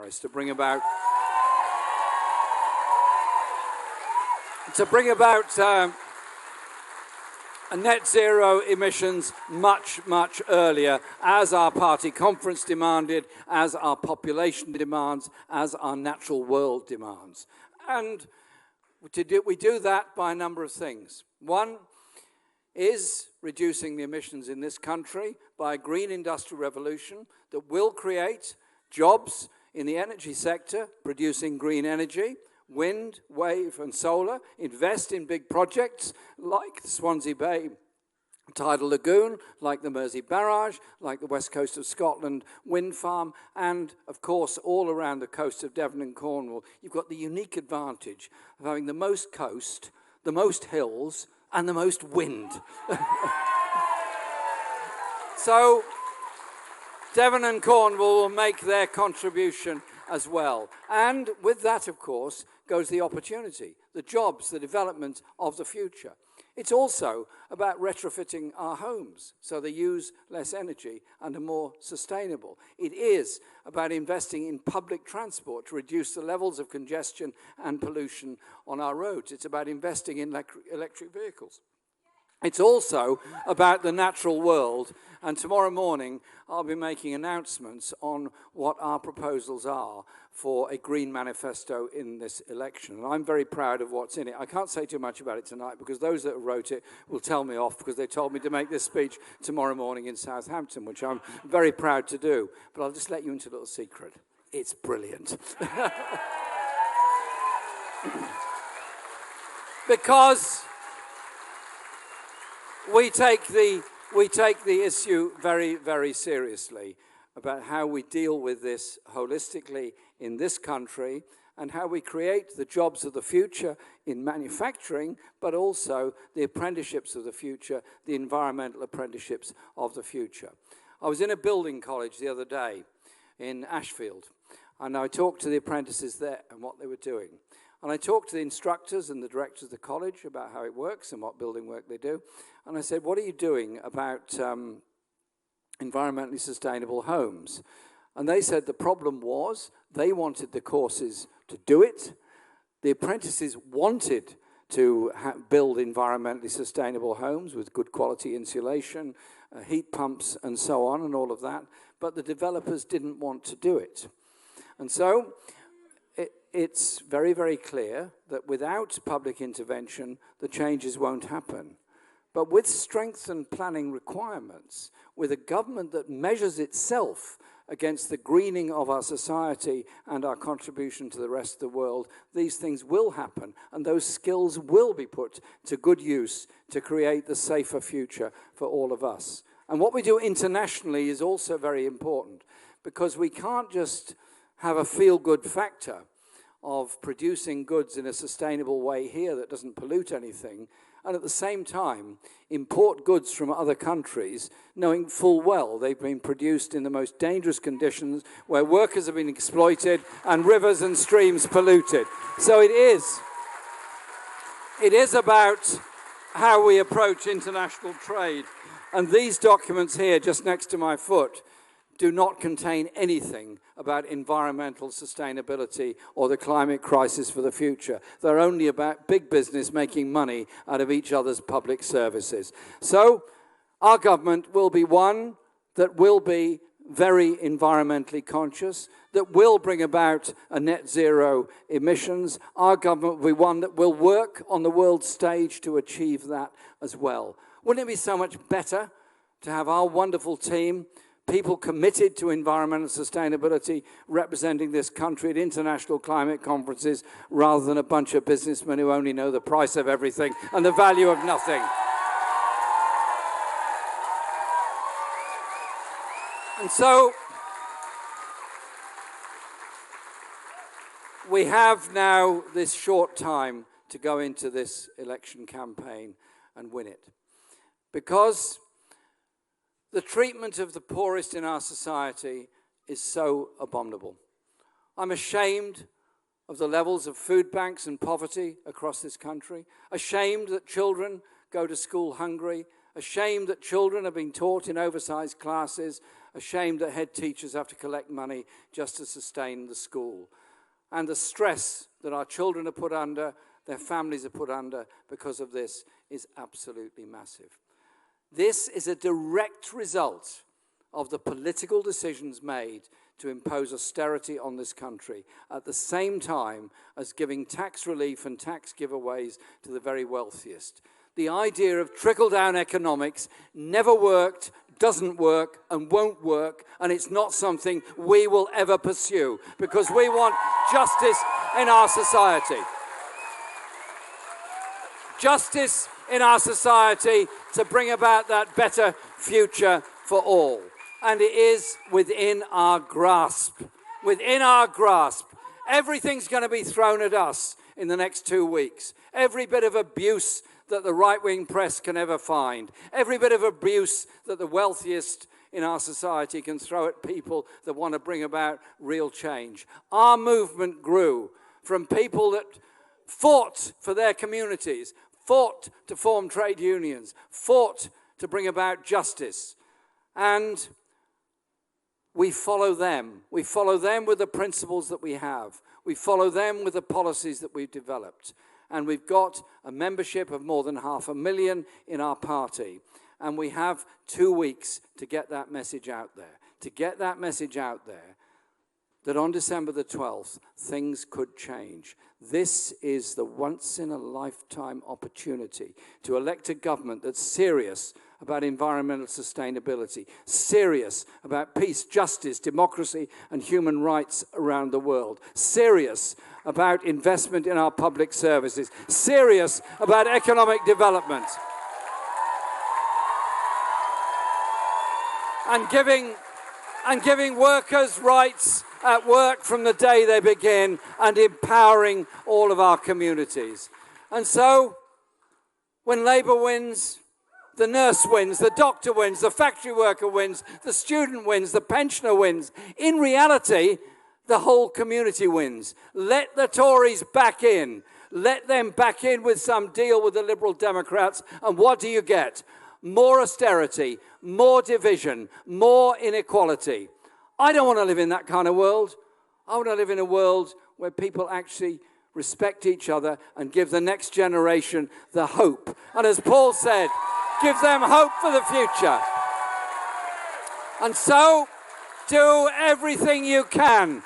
rainforest to bring about a net zero emissions much, much earlier, as our party conference demanded, as our population demands, as our natural world demands. And we do that by a number of things. One is reducing the emissions in this country by a green industrial revolution that will create jobs in the energy sector, producing green energy, wind, wave, and solar, invest in big projects like the Swansea Bay Tidal Lagoon, like the Mersey Barrage, like the west coast of Scotland wind farm, and, of course, all around the coast of Devon and Cornwall. You've got the unique advantage of having the most coast, the most hills, and the most wind. So Devon and Cornwall will make their contribution as well. And with that, of course, goes the opportunity, the jobs, the development of the future. It's also about retrofitting our homes so they use less energy and are more sustainable. It is about investing in public transport to reduce the levels of congestion and pollution on our roads. It's about investing in electric vehicles. It's also about the natural world, and tomorrow morning I'll be making announcements on what our proposals are for a green manifesto in this election. And I'm very proud of what's in it. I can't say too much about it tonight because those that wrote it will tell me off because they told me to make this speech tomorrow morning in Southampton, which I'm very proud to do. But I'll just let you into a little secret. It's brilliant. Because we take the issue very, very seriously about how we deal with this holistically in this country and how we create the jobs of the future in manufacturing, but also the apprenticeships of the future, the environmental apprenticeships of the future. I was in a building college the other day in Ashfield, and I talked to the apprentices there and what they were doing. And I talked to the instructors and the directors of the college about how it works and what building work they do. And I said, what are you doing about environmentally sustainable homes? And they said the problem was they wanted the courses to do it. The apprentices wanted to build environmentally sustainable homes with good quality insulation, heat pumps and so on and all of that. But the developers didn't want to do it. And so it's very, very clear that without public intervention, the changes won't happen. But with strengthened planning requirements, with a government that measures itself against the greening of our society and our contribution to the rest of the world, these things will happen, and those skills will be put to good use to create the safer future for all of us. And what we do internationally is also very important, because we can't just have a feel-good factor of producing goods in a sustainable way here that doesn't pollute anything, and at the same time import goods from other countries, knowing full well they've been produced in the most dangerous conditions where workers have been exploited and rivers and streams polluted. So it is about how we approach international trade. And these documents here, just next to my foot, do not contain anything about environmental sustainability or the climate crisis for the future. They're only about big business making money out of each other's public services. So our government will be one that will be very environmentally conscious, that will bring about a net zero emissions. Our government will be one that will work on the world stage to achieve that as well. Wouldn't it be so much better to have our wonderful team, people committed to environmental sustainability, representing this country at international climate conferences, rather than a bunch of businessmen who only know the price of everything and the value of nothing? And so we have now this short time to go into this election campaign and win it. Because the treatment of the poorest in our society is so abominable. I'm ashamed of the levels of food banks and poverty across this country, ashamed that children go to school hungry, ashamed that children are being taught in oversized classes, a shame that head teachers have to collect money just to sustain the school. And the stress that our children are put under, their families are put under because of this is absolutely massive. This is a direct result of the political decisions made to impose austerity on this country at the same time as giving tax relief and tax giveaways to the very wealthiest. The idea of trickle-down economics never worked, doesn't work, and won't work, and it's not something we will ever pursue because we want justice in our society. Justice in our society to bring about that better future for all. And it is within our grasp. Within our grasp. Everything's going to be thrown at us in the next 2 weeks. Every bit of abuse that the right-wing press can ever find. Every bit of abuse that the wealthiest in our society can throw at people that want to bring about real change. Our movement grew from people that fought for their communities, fought to form trade unions, fought to bring about justice. And we follow them. We follow them with the principles that we have. We follow them with the policies that we've developed. And we've got a membership of more than 500,000 in our party. And we have 2 weeks to get that message out there. To get that message out there that on December the 12th, things could change. This is the once-in-a-lifetime opportunity to elect a government that's serious about environmental sustainability, serious about peace, justice, democracy, and human rights around the world, serious about investment in our public services, serious about economic development, and giving workers rights at work from the day they begin, and empowering all of our communities. And so, when Labour wins, the nurse wins, the doctor wins, the factory worker wins, the student wins, the pensioner wins. In reality, the whole community wins. Let the Tories back in. Let them back in with some deal with the Liberal Democrats, and what do you get? More austerity, more division, more inequality. I don't want to live in that kind of world. I want to live in a world where people actually respect each other and give the next generation the hope. And as Paul said, give them hope for the future. And so, do everything you can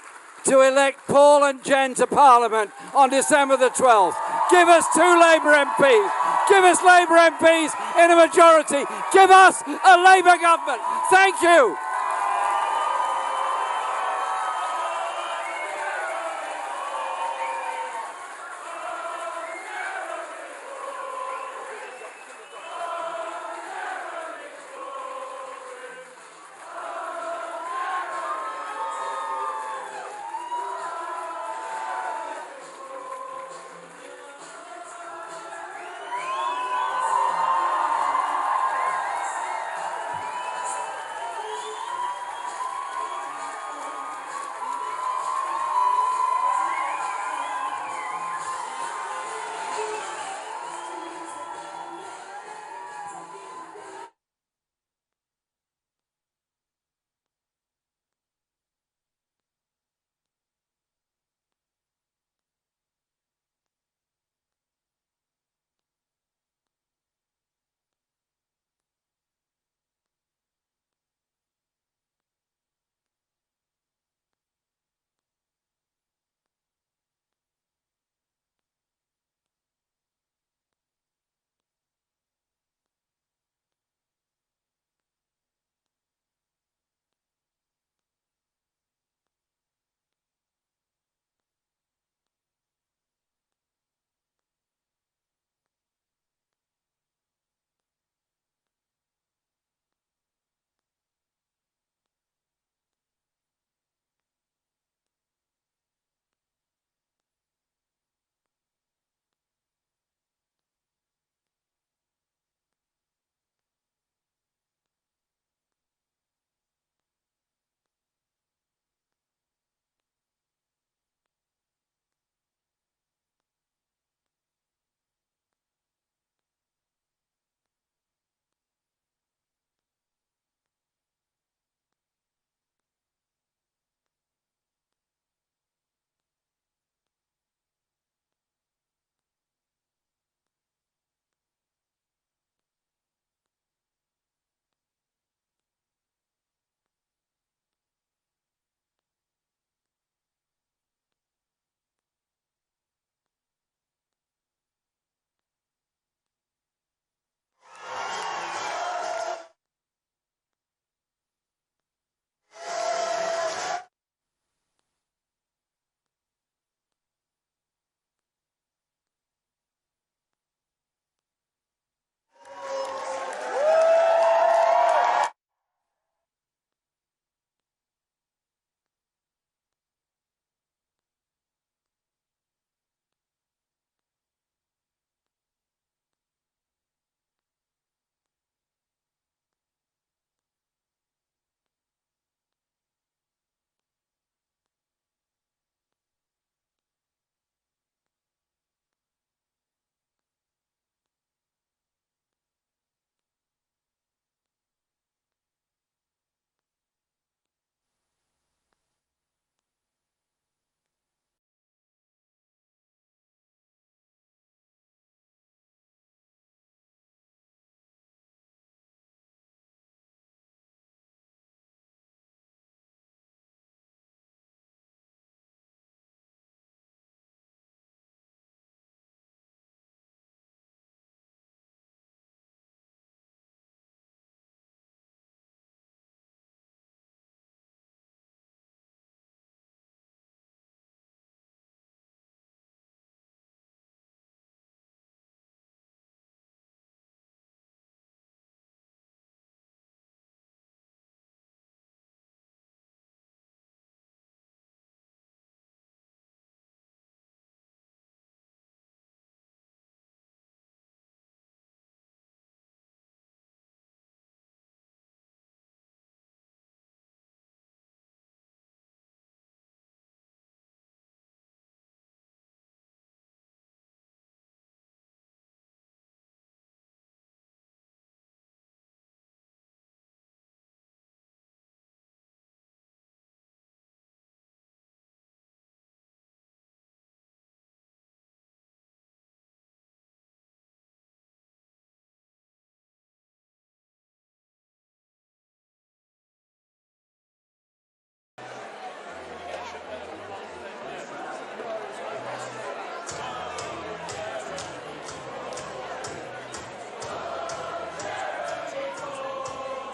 to elect Paul and Jen to Parliament on December the 12th. Give us 2 Labour MPs. Give us Labour MPs in a majority. Give us a Labour government. Thank you.